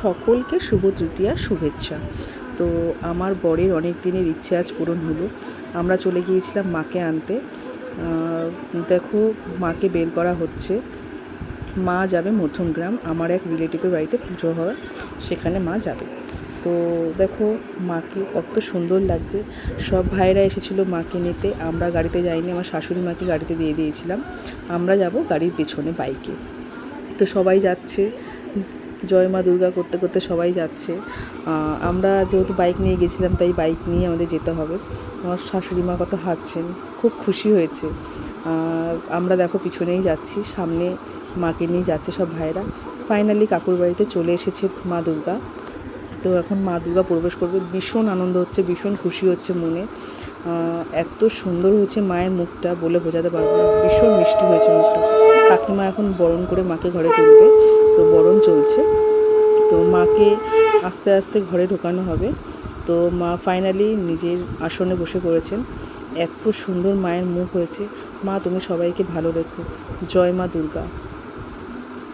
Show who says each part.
Speaker 1: সকলকে শুভ তৃতীয়া শুভেচ্ছা। তো আমার বরের অনেক দিনের ইচ্ছে আজ পূরণ হলো। আমরা চলে গিয়েছিলাম মাকে আনতে। দেখো মাকে বের করা হচ্ছে। মা যাবে মধ্যমগ্রাম, আমার এক রিলেটিভের বাড়িতে পুজো হয়, সেখানে মা যাবে। তো দেখো মাকে কত সুন্দর লাগছে। সব ভাইরা এসেছিলো মাকে নিতে, আমরা গাড়িতে যাইনি, আমার শাশুড়ি মাকে গাড়িতে দিয়ে দিয়েছিলাম। আমরা যাব গাড়ির পেছনে বাইকে। তো সবাই যাচ্ছে, জয় মা দুর্গা করতে করতে সবাই যাচ্ছে। আমরা যেহেতু বাইক নিয়ে গেছিলাম তাই বাইক নিয়ে আমাদের যেতে হবে। আমার শাশুড়ি মা কত হাসছেন, খুব খুশি হয়েছে। আমরা দেখো পিছনেই যাচ্ছি, সামনে মাকে নিয়ে যাচ্ছে সব ভাইরা। ফাইনালি কাকুর বাড়িতে চলে এসেছে মা দুর্গা। তো এখন মা দুর্গা প্রবেশ করবে, ভীষণ আনন্দ হচ্ছে, ভীষণ খুশি হচ্ছে মনে। এত সুন্দর হয়েছে মায়ের মুখটা, বলে বোঝাতে পারবো না, ভীষণ মিষ্টি হয়েছে মুখটা। কাকিমা এখন বরণ করে মাকে ঘরে তুলবে, তো বরণ চলছে। তো মাকে আস্তে আস্তে ঘরে ঢোকানো হবে। তো মা ফাইনালি নিজের আসনে বসে পড়েছেন। এত সুন্দর মায়ের মুখ হয়েছে। মা তুমি সবাইকে ভালো রেখো, জয় মা দুর্গা।